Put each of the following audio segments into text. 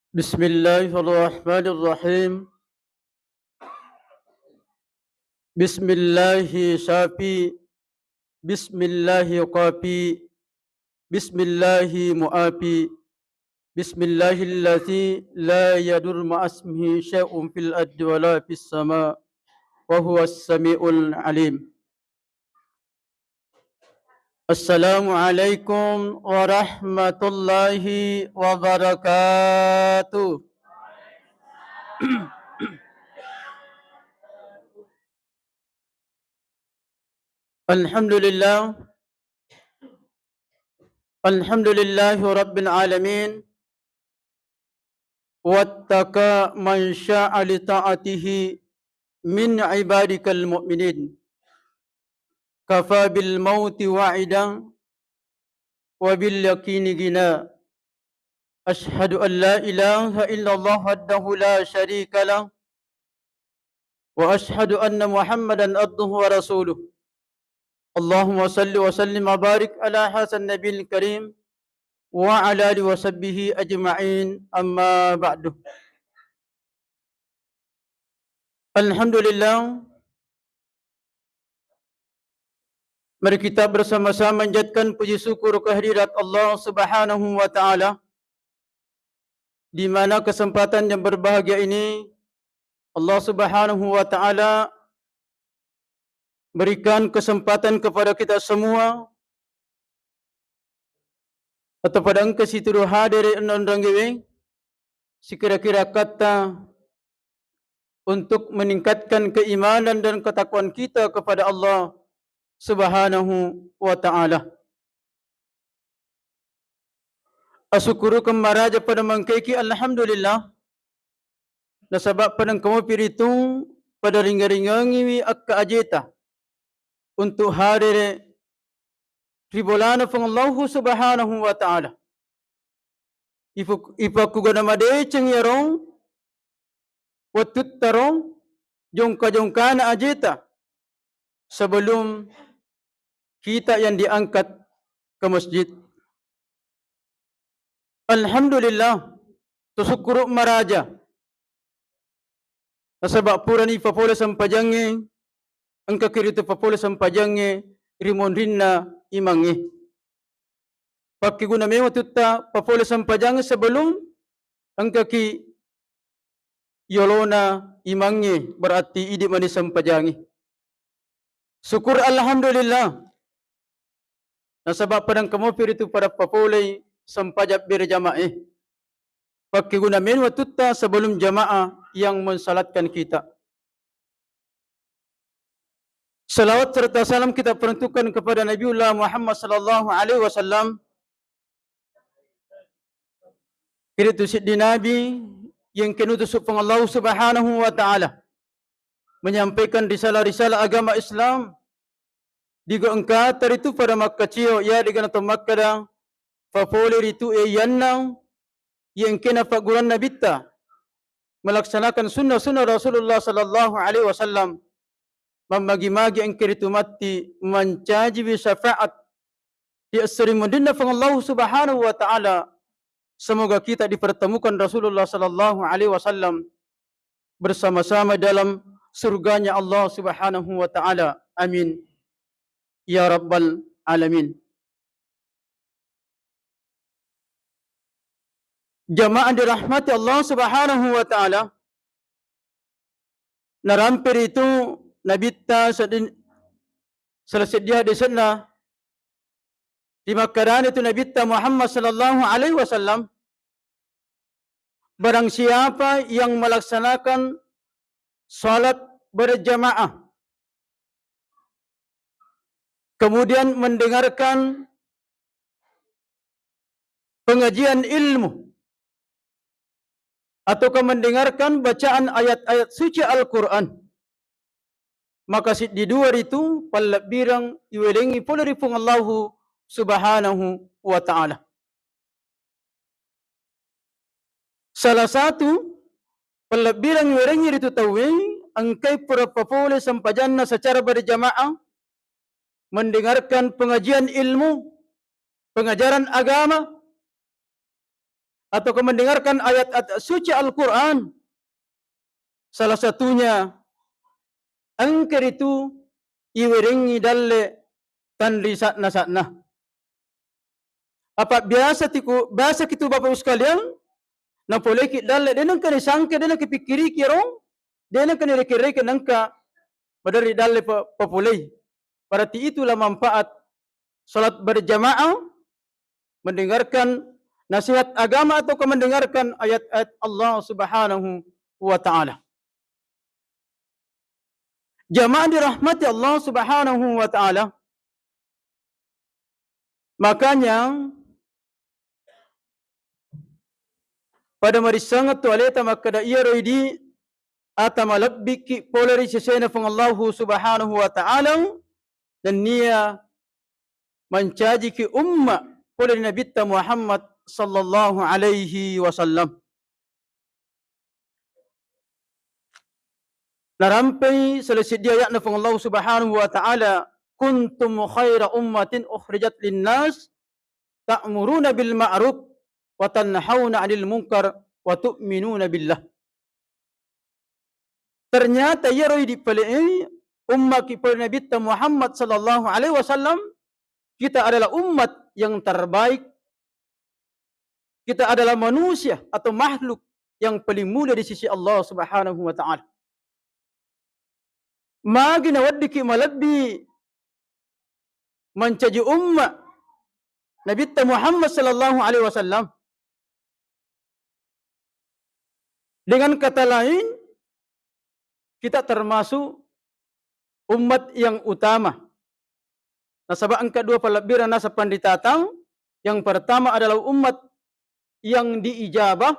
بسم الله الرحمن الرحيم. بسم الله شافي، بسم الله قافي، بسم الله مؤافي، بسم الله الذي لا يضر مع اسمه شيء في الأرض ولا في السماء وهو السميع العليم. السلام عليكم ورحمة الله وبركاته. الحمد لله، الحمد لله رب العالمين، واتقى من شاء لطاعته من عبادك المؤمنين. كفى بالموت وعدا وباليقين غنى. أشهد أن لا إله إلا الله وحده لا شريك له، وأشهد أن محمدا عبده ورسوله. اللهم صل وسلم وبارك على هذا النبي الكريم وعلى آله وصحبه أجمعين. أما بعد. Alhamdulillah, mari kita bersama-sama menjadikan puji syukur kehadirat Allah Subhanahu wa taala, di mana kesempatan yang berbahagia ini Allah Subhanahu wa taala berikan kesempatan kepada kita semua atau pada engkau situ hadir undang gewe sekira-kira kata untuk meningkatkan keimanan dan ketakwaan kita kepada Allah Subhanahu wa taala. Asyukuru kemaraja pada mengkeki alhamdulillah. Nasabab pada kamu piritu pada ringa-ringangi akka ajeta untuk hadir Tribulana fang Allah Subhanahu wa taala. Ipa kugana made ceng yarong watut tarong jongka-jongkana ajeta sebelum kita yang diangkat ke masjid. Alhamdulillah, tusyukuru maraja. Nasabab purani papola sampajange angka kiritu papola sampajange rimon rinna imangi. Pakai guna mewa tutta papola sampajange sebelum angka ki yolona imangi berarti idi mani sampajange. Syukur alhamdulillah. Nasabab padang kamu piritu pada papola sampajab berjamaah. Pakai guna mewa tutta sebelum jamaah yang mensalatkan kita. Salawat serta salam kita peruntukkan kepada Nabiullah Muhammad sallallahu alaihi wasallam. Itu siddi Nabi yang kenutus Allah Subhanahu wa taala menyampaikan risalah-risalah agama Islam. Digo engkat itu pada Makkah cio ya digana to Makkah da fapole itu yanang yang kena paguran nabita melaksanakan sunnah-sunnah Rasulullah sallallahu alaihi wasallam. Memagi-magi ang kiritu mati mencaji syafaat di asri mudinna fa Allah Subhanahu wa taala. Semoga kita dipertemukan Rasulullah sallallahu alaihi wasallam bersama-sama dalam surganya Allah Subhanahu wa taala. Amin ya rabbal alamin. Jamaah dirahmati Allah Subhanahu wa taala. Narampir itu nabita selesai dia di sana di Makkah itu nabita Muhammad sallallahu alaihi wasallam. Barang siapa yang melaksanakan salat berjamaah kemudian mendengarkan pengajian ilmu atau mendengarkan bacaan ayat-ayat suci Al-Quran, maka di dua itu palabirang iwelengi polaripung Allah Subhanahu wa taala. Salah satu palabirang iwelengi itu tawi angkai pura-papole sampajanna secara berjamaah mendengarkan pengajian ilmu, pengajaran agama, atau mendengarkan ayat-ayat suci Al-Quran. Salah satunya, angker itu iwiringi dalle tanri satna-satna. Apa biasa kitu Bapak sekalian, na poleki dalle denang kani sangke denang kipikiri kirong, denang kani reke-reke nangka badari dalle populei. Berarti itulah manfaat salat berjamaah, mendengarkan nasihat agama atau mendengarkan ayat-ayat Allah Subhanahu wa taala. Jamaah dirahmati Allah Subhanahu wa taala. Makanya pada marisangat tu aleta makada iya roidi atama labbiki polari sesena fung Allah Subhanahu wa taala dan nia mencaji ki umma polari Nabi Muhammad sallallahu alaihi wasallam. Narampai selesai dia ayat fung Allah Subhanahu wa taala, kuntum khaira ummatin ukhrijat linnas ta'muruna bil ma'ruf wa tanhauna 'anil munkar wa tu'minuna billah. Ternyata ya roy di palai umat kita Nabi Muhammad sallallahu alaihi wasallam, kita adalah umat yang terbaik. Kita adalah manusia atau makhluk yang paling mulia di sisi Allah Subhanahu wa taala. Magi nawaddiki malabbi mencaji ummat Nabi Muhammad sallallahu alaihi wasallam. Dengan kata lain, kita termasuk umat yang utama. Nasabah ang kedua palabiran nasa panditatang, yang pertama adalah umat yang diijabah,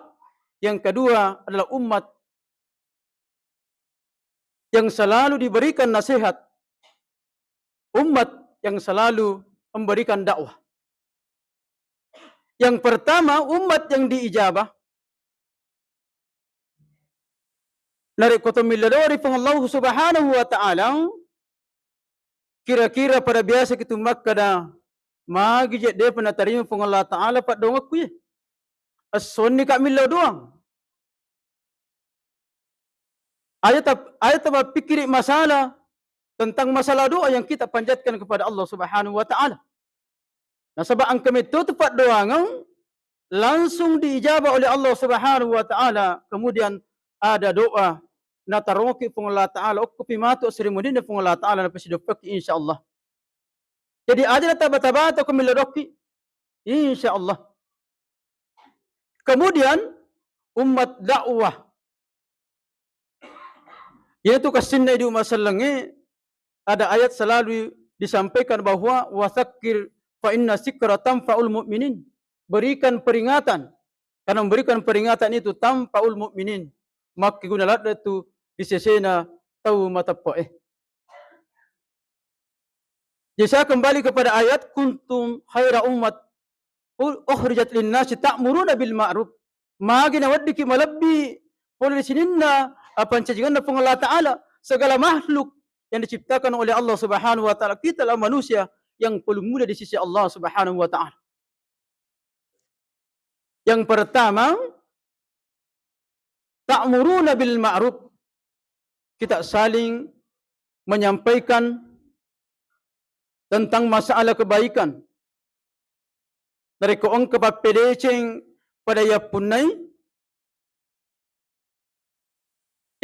yang kedua adalah umat yang selalu diberikan nasihat, umat yang selalu memberikan dakwah. Yang pertama, umat yang diijabah. Nari kotomiladori pang Allah Subhanahu wa ta'ala, kira-kira pada biasa kita makkada, magijat dia penatarima pang Allah ta'ala pat dongak kuya. As-sonni kak milaw doang. Ayat apa pikir masalah tentang masalah doa yang kita panjatkan kepada Allah Subhanahu wa taala. Nasabah ang kami tutupat doangan langsung diijabah oleh Allah Subhanahu wa taala. Kemudian ada doa na taroki pung Allah taala ok pimato serimudin pung Allah taala na pasidopek insyaallah. Jadi ada taba-taba kami ladoki insyaallah. Kemudian umat dakwah, yaitu kasinna di umat selengi, ada ayat selalu disampaikan bahwa wasakir fa inna sikra tanfa'ul mu'minin. Berikan peringatan, karena memberikan peringatan itu tanfa'ul mu'minin. Maka gunalah itu disesena tahu mata po'eh. Jadi saya kembali kepada ayat kuntum khaira ummat ukhrijat linnasi ta'muruna bil ma'ruf. Magi nawaddiki malabbi oleh sininna apa cajangan na Allah Ta'ala, segala makhluk yang diciptakan oleh Allah Subhanahu wa taala, kita adalah manusia yang paling mulia di sisi Allah Subhanahu wa taala. Yang pertama, ta'muruna bil ma'ruf. Kita saling menyampaikan tentang masalah kebaikan. Dari koong kapapedeceng pada ya punai,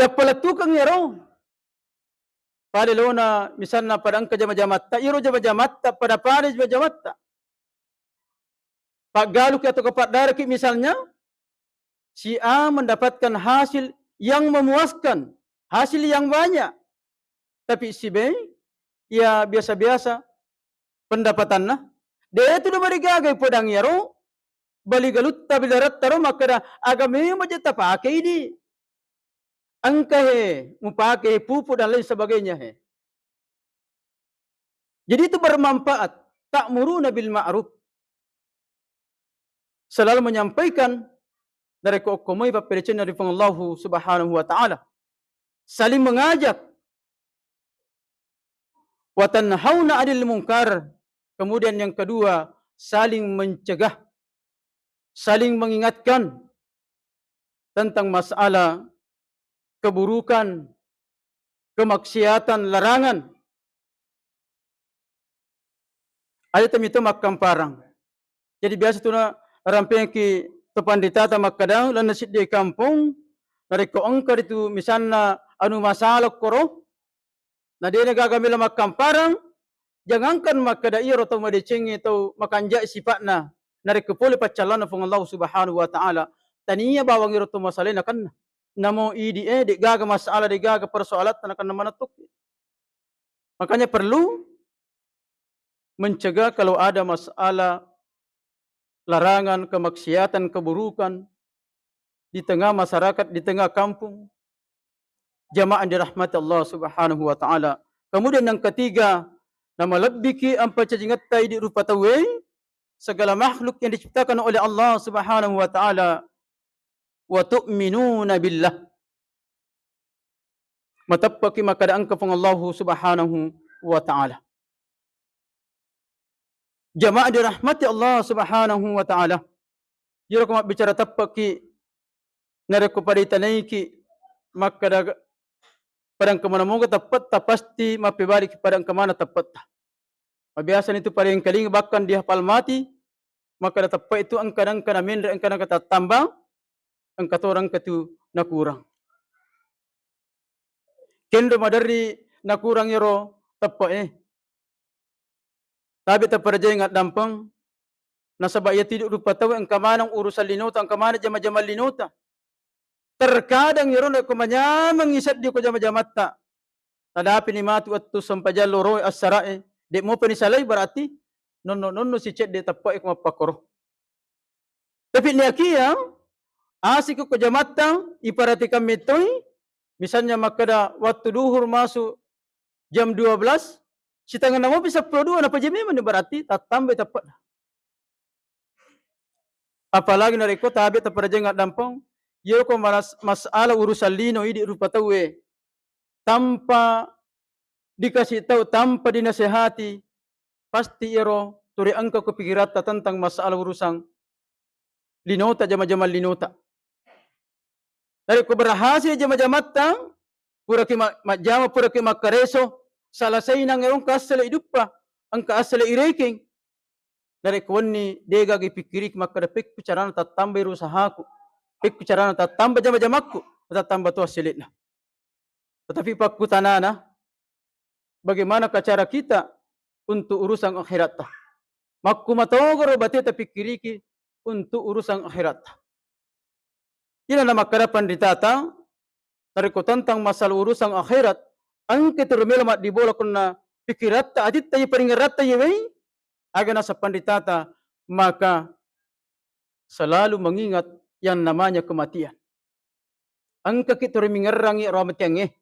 ya palatukang yaro. Pada lona misalnya pada angka jama-jamatta, iro jama-jamatta pada pada jama-jamatta. Pak Galuk atau Pak Darki misalnya, si A mendapatkan hasil yang memuaskan, hasil yang banyak. Tapi si B, ya biasa-biasa pendapatannya. Dia itu udah gagai podang yaro, bali galut tapi darat taro maka agami majeta pakai ini. Angka mupake pupu dan lain sebagainya Jadi itu bermanfaat. Ta'muruna bil ma'ruf. Selalu menyampaikan dari keokomai papercen dari Allah Subhanahu wa taala. Saling mengajak. Wa tanhauna 'anil munkar. Kemudian yang kedua, saling mencegah. saling mengingatkan tentang masalah keburukan, kemaksiatan, larangan. Ada itu makam parang. Jadi biasa tu na ramping ki tepandita ta makadang lan nasid di kampung nariko angkar itu misalnya anu masalah koro na dia nagagamila makam parang jangankan makada iro to madicengi to makanja sifatna nariko puli pacalana fung Allah Subhanahu wa taala taniya bawang iro to masalena kan namo idi di gaga masalah di gaga persoalan tanakan manatuk. Makanya perlu mencegah kalau ada masalah larangan, kemaksiatan, keburukan di tengah masyarakat, di tengah kampung. Jamaah dirahmati Allah Subhanahu wa taala. Kemudian yang ketiga, nama labbiki ang pagcacingatay di rupa tawe segala makhluk yang diciptakan oleh Allah Subhanahu wa taala wa tu'minuna billah. Matapaki makadaan ka pang Allah Subhanahu wa taala. Jamaah dirahmati Allah Subhanahu wa taala. Jiro ko bicara tapaki nareko paditanay ki makada parang kemana moga tapat pasti mapibalik parang kemana tapat. Mabiasan itu paling kaling bahkan dia hafal mati maka tapat itu ang kanang kanamin ang kanang katatambang ang katorang katu nakurang. Kendo madari nakurang yero tapat Tabi ta parajay nga dampang nasa baya tidur rupa tawa ang kamanang urusan linuta ang kamana jama-jama linuta. Terkadang yero na kumanyamang isat di ko jama-jamat ta. Tadapi ni matu at tu sampajal loroy as-sarae. Di mo panisalay berarti nono si chat di tapoy ko mapakoro. Tapi ni akia asik ko jamat ta iparati kami toy misalnya makada waktu duhur masuk jam 12 si tangan namo bisa produk na pajemi man berarti tatambay tapat. Apalagi nariko tabi ta parajay nga dampang yo ko masalah urusan lino idi rupa tawe tanpa dikasih tahu tanpa dinasihati pasti iro turi angka kepikirata tentang masalah urusan linota jama-jama linota. Dari ko berhasil jama-jama tang pura ki majama pura ki makareso salasay nang erong kasala idupa ang kaasala ireking dari kuwani dega gipikirik makadapik picarana tatambay rusahaku pik picarana tatambay jama-jamaku tatambay to asilit na. Tetapi pakutanana bagaimana cara kita untuk urusan akhirat ta. Makkumatogoro bati tapikiriki untuk urusan akhirat ta. Ina na makarapan ditata dari ko tentang masalah urusan akhirat ang ketermela mat dibola kuna pikirat ta adit tayo paringarat tayo aga nasa panditata maka selalu mengingat yang namanya kematian. Ang kakiturumingarangi ramatyange.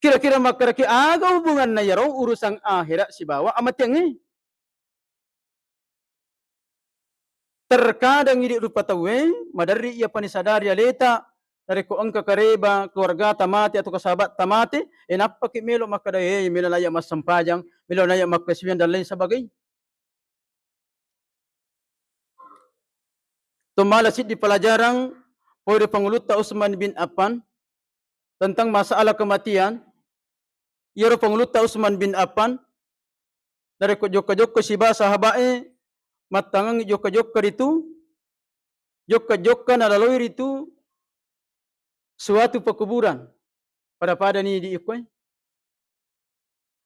Kira-kira makaraki aga hubungan na yaro urusan akhirat si bawa amatyange. Terkadang idi rupa tawe madari ia panisadari aleta dari ko ang kakareba, keluarga tamati atau kasahabat tamati, napaki melo makadaya, melo naya mas sampajang, melo naya magkaswian dan lain sebagainya. Tumalasid di pelajaran oleh Penguluta Utsman bin Affan tentang masalah kematian. Ia Penguluta Utsman bin Affan dari ko jokka-jokka siba sahabae matangang jokka-jokka itu, jokka-jokka nalaloi itu suatu pekuburan pada ni di ikoy.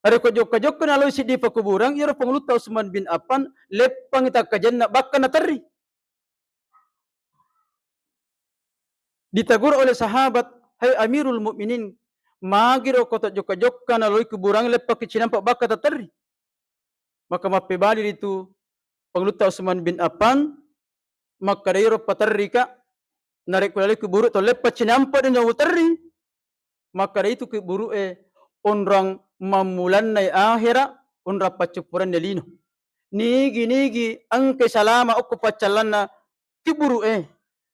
Ada ko jokka-jokka na loy si di pekuburan iro Penguluta Utsman bin Affan lepang ita kajanna bakka natari. Ditegur oleh sahabat, hai Amirul Mukminin, magiro ko jokka-jokka na loy kuburang lepak kicinampak bakka tatari. Maka mapibali itu Penguluta Utsman bin Affan maka iro patari ka narik kulali kuburu to lepat cinampa din yung utari maka itu kuburu onrang mamulan na ahira onra pacupuran nelino nigi ang kesalama o kupacalan na kuburu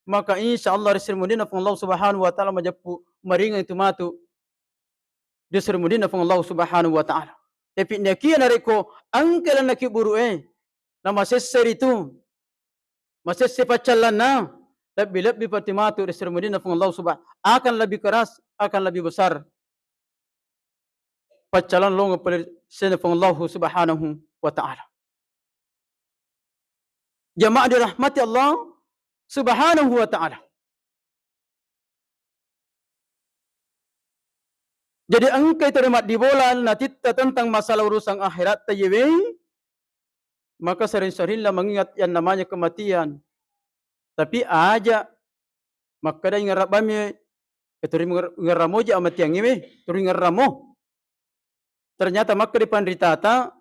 maka insyaallah resermudin af Allah Subhanahu wa taala majapu maringan itu matu resermudin af Allah Subhanahu wa taala tapi nakia nariko ang kelan na kuburu na masesser itu Masih sifat calana lebih patimatu resermudina fung Allah subhanahu akan lebih keras, akan lebih besar. Pacalan longa pada sene fung Allah subhanahu wa ta'ala. Jamaah dirahmati Allah subhanahu wa ta'ala. Jadi engkau terima di bola natita tentang masalah urusan akhirat tayewe, maka sering-seringlah mengingat yang namanya kematian. Tapi aja maka dah ingat bami keturi ngaramo aja amat yang ini, turi ngaramo. Ternyata maka di pandritata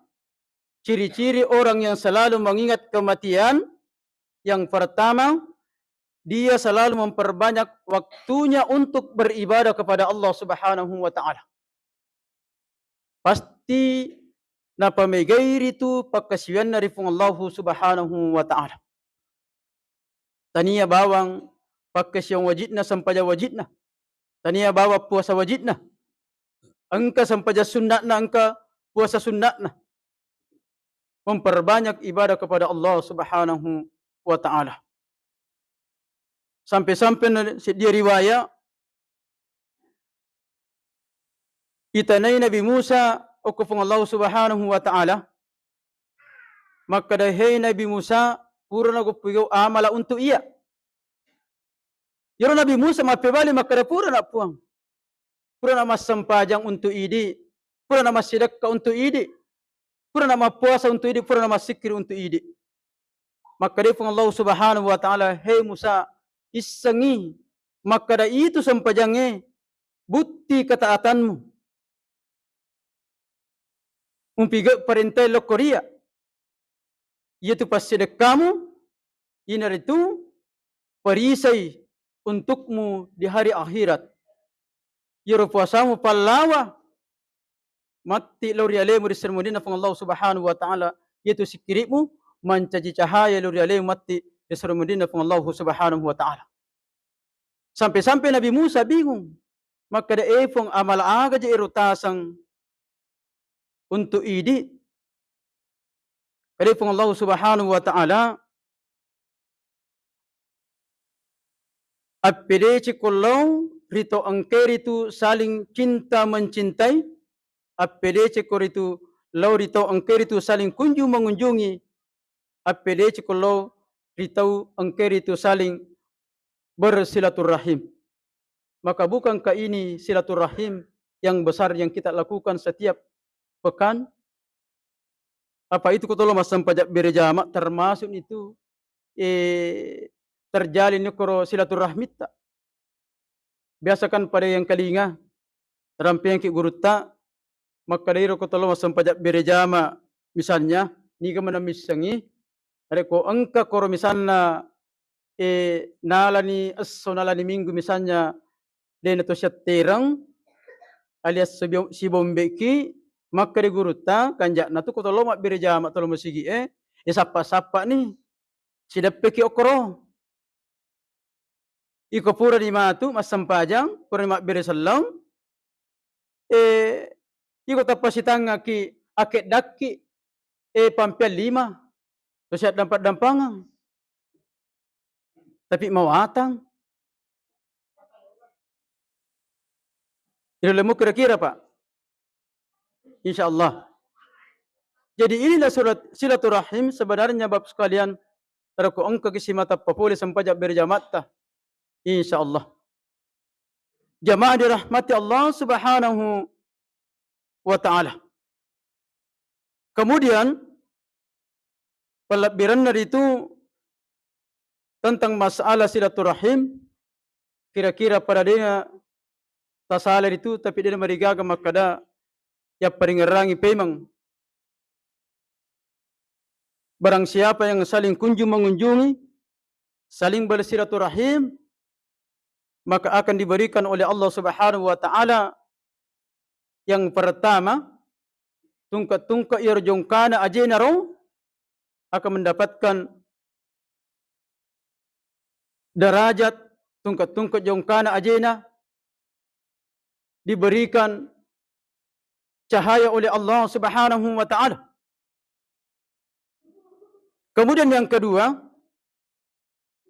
ciri-ciri orang yang selalu mengingat kematian yang pertama dia selalu memperbanyak waktunya untuk beribadah kepada Allah Subhanahu wa ta'ala. Pasti napa megairi tu pakasian dari Allah Subhanahu wa ta'ala. Tania bawang pakasian wajibna sampaja wajibna. Tania bawa puasa wajibna. Angka sampaja sunnatna, angka puasa sunnatna. Memperbanyak ibadah kepada Allah Subhanahu wa ta'ala. Sampai-sampai dia riwayat itanay Nabi Musa ukufung Allah Subhanahu wa ta'ala, maka dahai Nabi Musa pura na gupigaw amala untuk iya. Yaro Nabi Musa mapibali maka pura na puang. Pura na masampajang untuk idi, pura na masidakka untuk idi, pura na mapuasa untuk idi, pura na masikir untuk idi. Maka dahai Allah Subhanahu wa ta'ala, hei Musa, isangi, maka dah itu sampajangnya bukti ketaatanmu. Umpiga perintah lokoria, yaitu pasidakamu, inar itu perisai untukmu di hari akhirat. Yaro puasamu palawa, mati lori alemu di sermudina fang Allah Subhanahu wa ta'ala, yaitu sikirimu mancaji cahaya lori alemu mati di sermudina fang Allah Subhanahu wa ta'ala. Sampai-sampai Nabi Musa bingung. Maka da efong amal aga je irutasang untuk idi. Kadipong Allah Subhanahu wa ta'ala apede cikulong rito angkeritu saling cinta mencintai. Apede cikuritu lau rito angkeritu saling kunjung mengunjungi. Apede cikulong rito angkeritu saling bersilaturahim. Maka bukankah ini silaturahim yang besar yang kita lakukan setiap pekan? Apa itu kutolo masam pajak berjamaah termasuk itu terjalin nikoro silaturahmi tak? Biasakan pada yang kalinga terampian ki guruta maka dari kutolo masam pajak berjamaah misalnya ni ka manamisangi areko angka koro misalnya nalani aso nalani minggu misalnya den to terang alias si bombeki maka di guruta kanjak na tu kutolo mak berjamaah tolo masigi sapa-sapa ni sidapeki okoro iko pura di matu masampajang pura di mak beresalam iko tapasitanga ki akek daki pampian 5 to siat dampat-dampangan tapi mau atang. Ilmu kira-kira Pak? InsyaAllah. Jadi inilah surat silaturahim sebenarnya bab sekalian. Teraku angka kisimata papuli sampajak berjamaah. InsyaAllah. Jamaah dirahmati Allah Subhanahu wa ta'ala. Kemudian pelabiran dari itu tentang masalah silaturahim, kira-kira pada dia tasalar itu tapi dia marigaga makada ya peringerangi pemang. Barang siapa yang saling kunjung mengunjungi, saling bersilaturahim, maka akan diberikan oleh Allah Subhanahu wa ta'ala yang pertama tungka-tungka irjongkana ajenaro akan mendapatkan derajat tungka-tungka jongkana ajena, diberikan cahaya oleh Allah Subhanahu wa ta'ala. Kemudian yang kedua,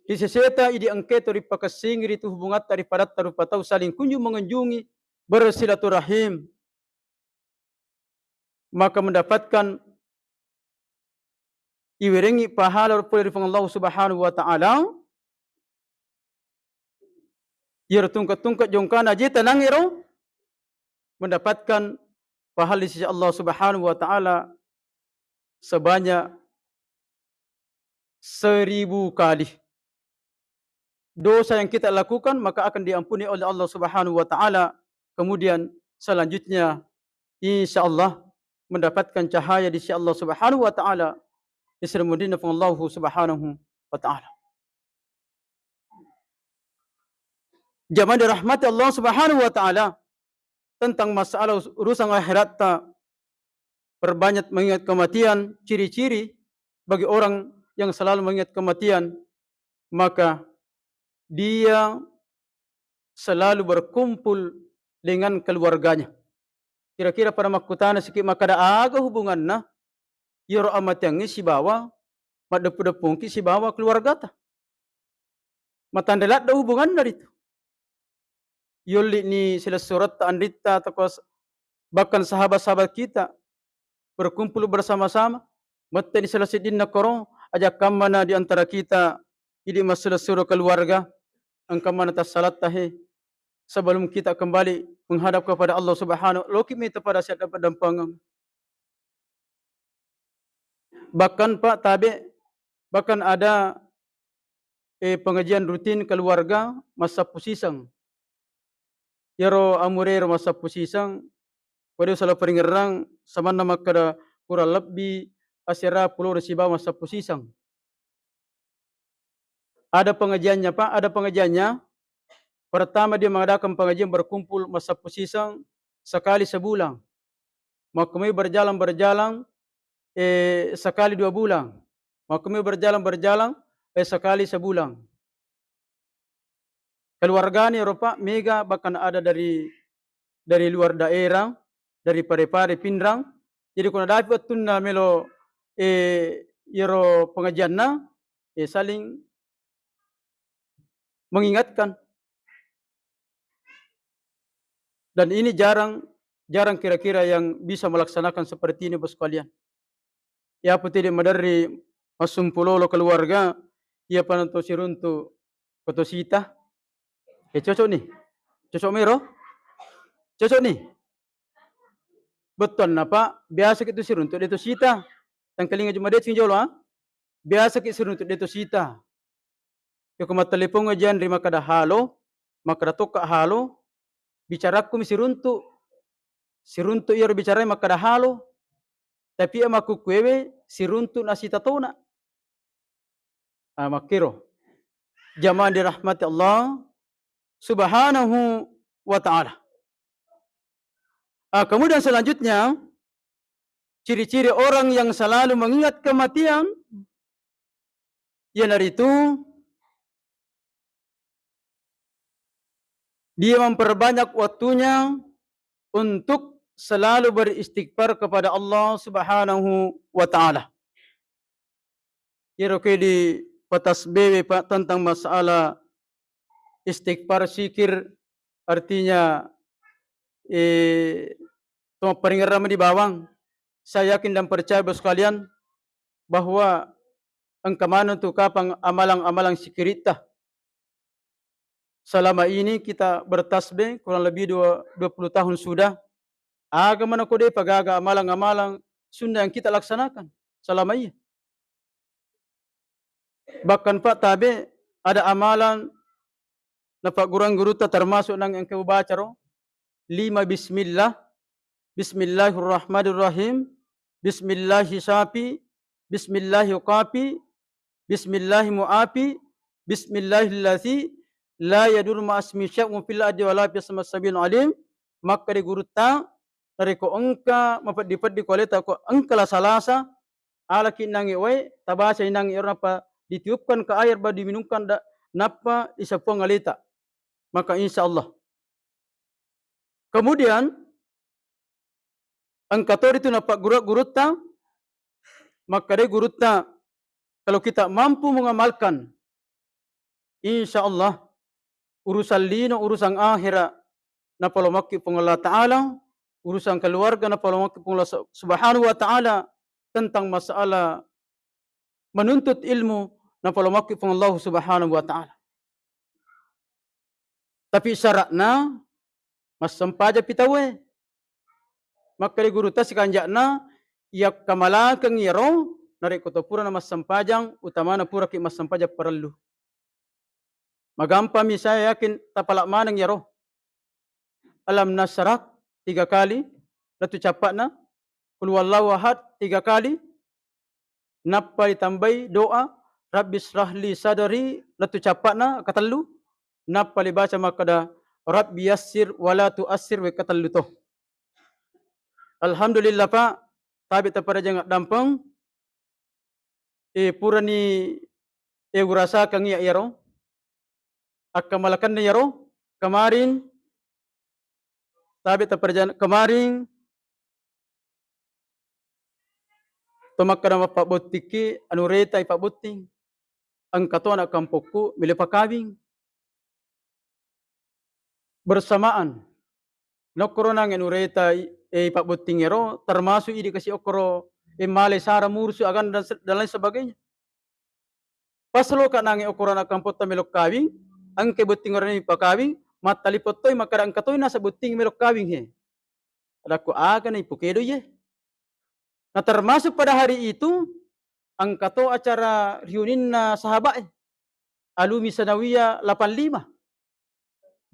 Di seseta idi angketo di pakasing di tu hubungat daripada tarupatau saling kunjung mengunjungi bersilaturahim, maka mendapatkan iwiringi pahala dari Allah Subhanahu wa taala. Yer tungkat-tungkat jongkana jita nangiro mendapatkan pahala di sisi Allah Subhanahu wa taala sebanyak 1000 kali. Dosa yang kita lakukan maka akan diampuni oleh Allah Subhanahu wa taala. Kemudian selanjutnya insyaallah mendapatkan cahaya di sisi Allah Subhanahu wa taala. Isramudina Allah Subhanahu wa taala. Jamaah dirahmati Allah Subhanahu wa taala, tentang masalah urusan akhirat tak perbanyak mengingat kematian. Ciri-ciri bagi orang yang selalu mengingat kematian, maka dia selalu berkumpul dengan keluarganya. Kira-kira pada makutana sikit maka ada aga hubungan na yoro amat yang si bawa madepu-depung si bawa keluarga ta. Matandelat da hubungan dari itu. Yoli ni sila surat andita atau bahkan sahabat-sahabat kita berkumpul bersama-sama. Mata ni sila sidin na korong ajak kamana di antara kita idi masalah suruh keluarga angkamana tas salat tahe sebelum kita kembali menghadap kepada Allah Subhanahu. Loki minta pada siat dapat dampangan. Bahkan Pak Tabe, bahkan ada pengajian rutin keluarga masa pusisang. Yaro amurero masa pusisang pada salah peringerang sama nama kada kurang lebih asira pulau resiba masa pusisang. Ada pengajiannya Pak, ada pengajiannya. Pertama dia mengadakan pengajian berkumpul masa pusisang sekali sebulan. Maka berjalan sekali 2 bulan. Maka berjalan sekali sebulan. Keluarga ni Eropa mega bahkan ada dari luar daerah, dari pare-pare pindrang. Jadi kuna dapat tunna melo yero pengajian na saling mengingatkan. Dan ini jarang kira-kira yang bisa melaksanakan seperti ini bos kalian. Ya putih di madari masumpulolo keluarga, ia pananto siruntu kotosita. Cocok nih. Cocok mero? Cocok nih. Betul napa? Biasa kita siruntu deto sita. Tangkalinga cuma det finjolo ha? Biasa kita siruntu deto sita. Yo kuma telepon ngajian rima kada halo, makada toka halo, bicaraku mi siruntu. Siruntu iyo bicara makada halo. Tapi amaku kuewe siruntu nasita tona. Makiro. Jamaah dirahmati Allah Subhanahu wa ta'ala. Kemudian selanjutnya, ciri-ciri orang yang selalu mengingat kematian, yang dari itu, dia memperbanyak waktunya untuk selalu beristighfar kepada Allah Subhanahu wa ta'ala. Kira di patas bebe Pak tentang masalah istighfar sikir, artinya peringaran di bawang. Saya yakin dan percaya bos kalian bahwa engkamana tu kapang amalang-amalang sikirita. Selama ini kita bertasbih kurang lebih 20 tahun sudah. Agamana kode pagaga amalang-amalang sunnah yang kita laksanakan selama ini. Bahkan Pak Tabe ada amalan Napa guru ta termasuk nang yang kau baca ro 5 bismillah, bismillahirrahmanirrahim, bismillahisapi, bismillahiqapi, bismillahimuapi, bismillahillazi la yadur ma'asmi sya'un fil ardi wala fis sabil alim. Maka di guru ta dari ko engka mapadi koleta ko engkala salasa ala kinangi we tabasa inangi apa ditiupkan ke air ba diminumkan napa isapuang alita. Maka insya Allah. Kemudian angkator itu napa gurut-gurutna, maka dia gurutna kalau kita mampu mengamalkan insyaallah urusan lino urusan akhirat na palomaki pong Allah Ta'ala, urusan keluarga na palomaki pong Allah Subhanahu wa Ta'ala, tentang masalah menuntut ilmu na palomaki pong Allah Subhanahu wa Ta'ala. Tapi syaratna mas sampaja pitawe. Maka di guru tas kanjakna yak kamalakang yaro nari kotopura na mas sampajang utama na pura ki mas sampaja perlu. Magampa mi saya yakin tapalak manang yaro. Alam nasrah 3 kali, natu capak na Qul huwallahu ahad 3 kali, napa ditambah doa Rabbi shrahli sadri, natu capak na katallu, napa dibaca makada Rabbi yassir wala tuassir we katallu toh. Alhamdulillah Pak, tabi tapada jangat dampang, pura ni urasa kang ya yaro, akamalakan na yaro, kemarin, tabi tapada kemarin, tomak kadama Pak Botiki, anu reta Pak Boting, ang katuan akam poku, milipakawing, bersamaan, nokro nang anu reta Pak Boting yaro, termasuk ini kasih okro, male sara mursu agan dan lain sebagainya. Paslo ka nangi okoro na kampot ta melok kawing, ang kebuting orang ini pakawing, matalipot toy makadang katoy nasa buting melok kawing he. Ada ko agan ay pukedo ye. Nah termasuk pada hari itu, ang kato acara reunion na sahabat Alumni Sanawiyah 85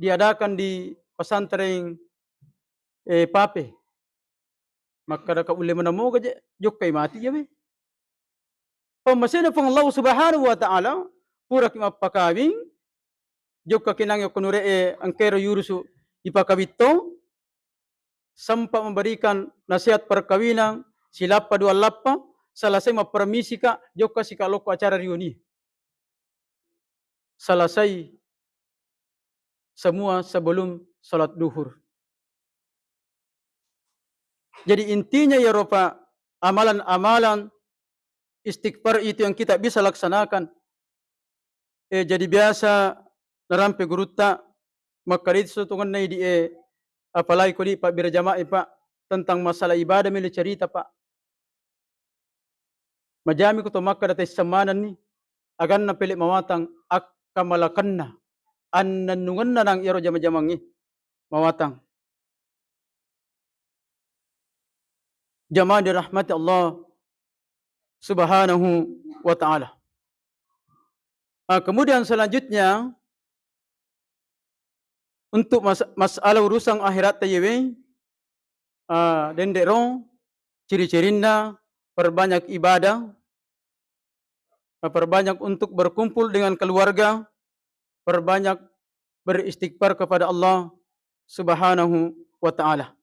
diadakan di pesantren Pape. Maka ka uli manamo gaje jok kay mati ya be. Pamasina pang Allah Subhanahu wa Ta'ala pura ki mapakawing jok ka kinang kunure ang kero yurusu ipakawito sampai memberikan nasihat perkawinan silapa dua lappa selesai mempermisi ka jok ka sikaloko acara reuni. Selesai semua sebelum salat duhur. Jadi intinya ya Ropa, amalan-amalan istighfar itu yang kita bisa laksanakan. Jadi biasa narampe guruta maka itu tungan nai di apalagi ko di Pak berjamaah Pak tentang masalah ibadah mili cerita Pak. Majami ko to maka datay samanan ni agan na pilit mawatang akamalakanna annanungan na ng iro jama-jamangi mawatang. Jamaah dirahmati Allah Subhanahu wa Ta'ala. Kemudian selanjutnya untuk masalah urusan akhirat tayewe dendero ciri-cirinda perbanyak ibadah, perbanyak untuk berkumpul dengan keluarga, perbanyak beristighfar kepada Allah Subhanahu wa Ta'ala.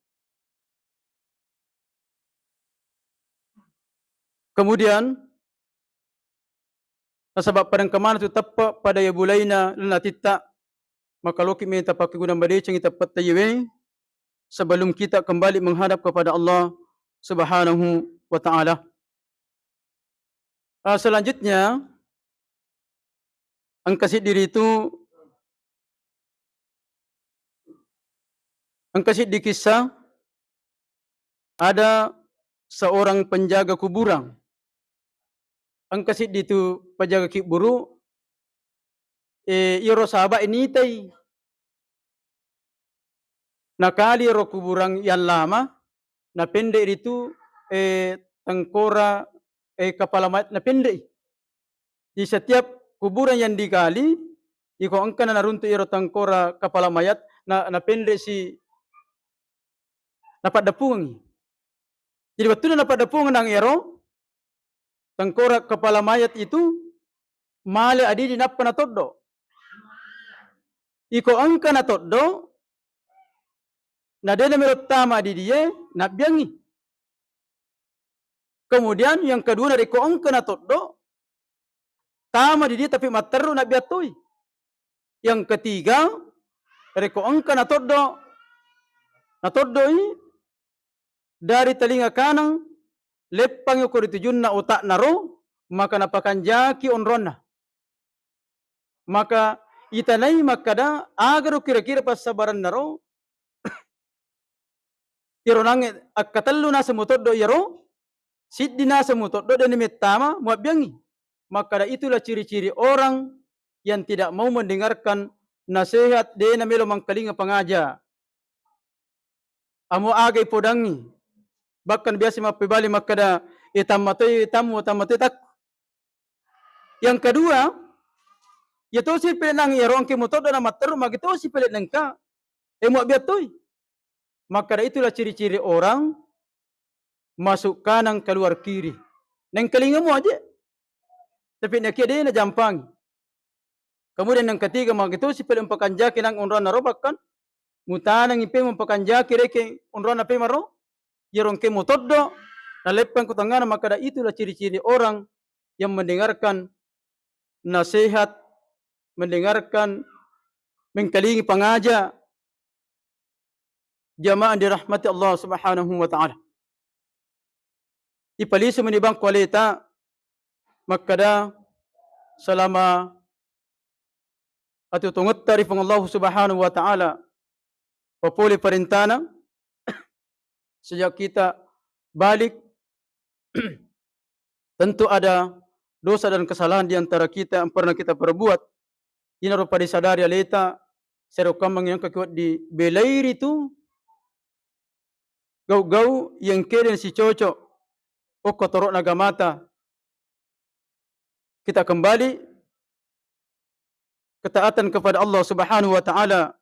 Kemudian sebab padang kemana tu tepat pada ya bulaina lana titta maka loki minta pakai guna badeceng kita patayewe sebelum kita kembali menghadap kepada Allah Subhanahu wa Ta'ala. Selanjutnya angkasi diri itu angkasi di kisah ada seorang penjaga kuburan. Angkasi itu penjaga kuburu iro sahabat ini tay nakali ro kuburan yang lama na pendek itu tengkora kepala mayat na pendek. Di setiap kuburan yang dikali iko angka na naruntu iro tengkora kepala mayat na pendek si dapat depung. Jadi betul na dapat depung nang iro tengkorak kepala mayat itu male adi di napa na todo. Iko angka na todo na dena merot tama di dia na biangi. Kemudian yang kedua dari ko angka na todo tama di dia tapi materu na biatoi. Yang ketiga dari ko angka na todo ini dari telinga kanan lepang yung kuritujun na utak naro, maka napakanjaki onrona. maka itanay makada agaro kira-kira pas sabaran naro iro nange akatallu na samutoddo iro siddi na samutoddo dan metama muabyangi. Maka itulah ciri-ciri orang yang tidak mau mendengarkan nasihat dia melo mangkalinga pangaja. Amo agay podangi. Bahkan biasa mapibali makada itamatay tak. Yang kedua, yaitu si pilit nang iro ang kimutoddo na matero magito si pilit nang ka. Mo biatoy. Maka itulah ciri-ciri orang masuk kanan keluar kiri. Nang kalinga mo aja. Tapi nak dia na jampang. Kemudian yang ketiga magito si pilit pakanjaki nang unran narobakan. Mutanang ipe pakanjaki reke unran na pe maro. Yerong ke mutoddo na lepang kutangana maka itulah ciri-ciri orang yang mendengarkan nasihat, mendengarkan mengkalingi pangaja jamaah dirahmati Allah Subhanahu wa taala. Ipalisu menibang kualita makada selama atutungut tarif Allah Subhanahu wa taala papuli perintana sejak kita balik tentu ada dosa dan kesalahan di antara kita yang pernah kita perbuat. Ini rupa disadari aleta serokamang yang kekuat di belair itu gau-gau yang keren si cocok o kotorok nagamata. Kita kembali ketaatan kepada Allah Subhanahu wa taala.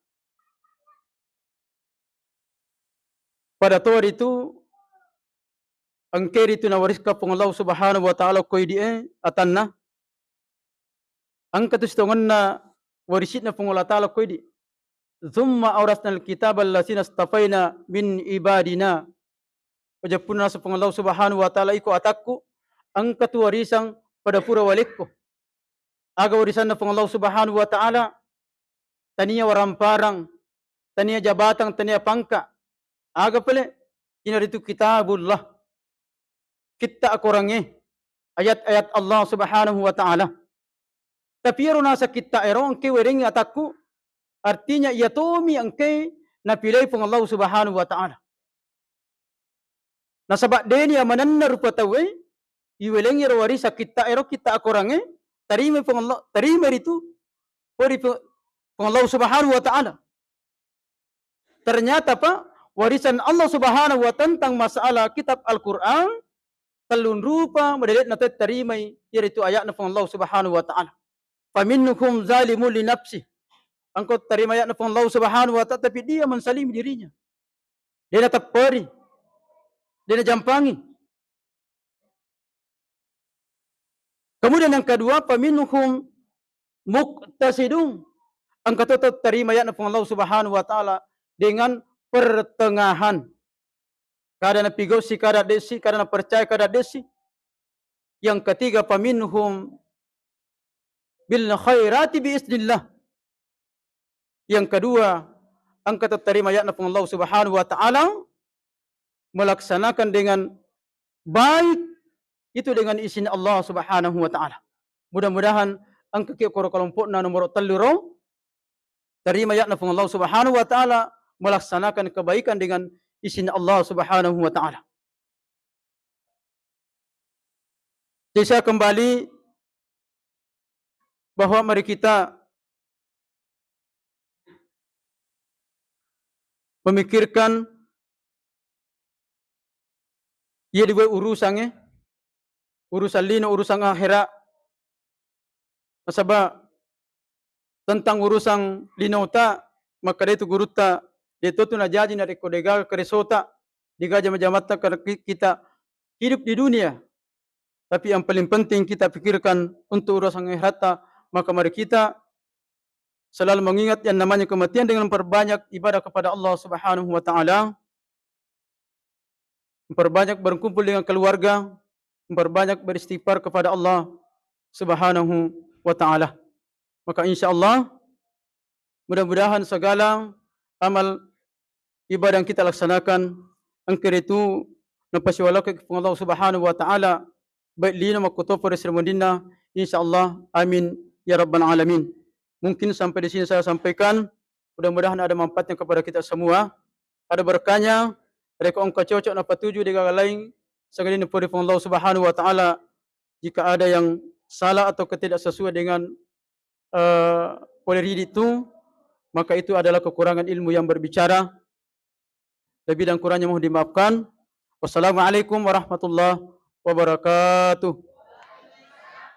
Pada tor itu angker itu nawariska pung Allah Subhanahu wa taala koi die atanna angkat istonganna warisitna pung Allah taala koi di thumma awrasna alkitab allatsina istafaina min ibadina wajapuna sa pung Allah Subhanahu wa taala iko atakku angkat warisang pada pura walikku aga warisan na pung Allah Subhanahu wa taala tania waramparang tania jabatang tania pangka aga pale inaritu kitabullah kita akurangi ayat-ayat Allah Subhanahu wa taala. Tapi ero nasa kita ero angke wering atakku artinya ia tomi angke napilay pung Allah Subhanahu wa taala. Nasabak deni amananna rupa tawe iweleng ero warisa kita ero kita akurangi tarima pung Allah tarima itu pori pung Allah Subhanahu wa taala. Ternyata Pak warisan Allah Subhanahu wa taala tentang masalah kitab Al-Qur'an talun rupa madalit na tarimay yaitu ayat na pang Allah Subhanahu wa taala. Faminhum zalimun li nafsi. Angkot tarimay ayat na pang Allah Subhanahu wa taala tapi dia mensalimi dirinya. Dia na tapari. Dia na jampangi. Kemudian yang kedua faminhum muqtasidun. Angkot tarimay ayat na pang Allah Subhanahu wa taala dengan pertengahan. Kada na pigosi, kada desi, kada na percaya, kada desi. Yang ketiga, paminhum bil khairati biiznillah. Yang kedua, angkat terima ayat na Allah Subhanahu wa taala melaksanakan dengan baik itu dengan izin Allah Subhanahu wa taala. Mudah-mudahan angka ke kelompok na nomor 3 terima ayat na Allah Subhanahu wa taala melaksanakan kebaikan dengan izin Allah Subhanahu wa taala. Saya kembali bahwa mari kita memikirkan ia dibuat urusannya urusan lino urusan akhirat. Sebab tentang urusan linota maka itu guruta itu tu na jaji na rekodegal keresota digaja majamata kita hidup di dunia. Tapi yang paling penting kita pikirkan untuk urusan akhirat, maka mari kita selalu mengingat yang namanya kematian dengan memperbanyak ibadah kepada Allah Subhanahu wa taala. Memperbanyak berkumpul dengan keluarga, memperbanyak beristighfar kepada Allah Subhanahu wa taala. Maka insyaallah mudah-mudahan segala amal ibadah yang kita laksanakan angker itu napasiwala kepada Allah Subhanahu wa taala baik lino makuto por sermondina insyaallah amin ya rabbal alamin. Mungkin sampai di sini saya sampaikan. Mudah-mudahan ada manfaatnya kepada kita semua. Ada berkahnya. Mereka engkau cocok na patuju di gagal lain. Sekali ini puri Allah Subhanahu wa taala. Jika ada yang salah atau ketidak sesuai dengan poleri itu, maka itu adalah kekurangan ilmu yang berbicara. Lebih dan kurangnya mohon dimaafkan. Wassalamualaikum warahmatullahi wabarakatuh.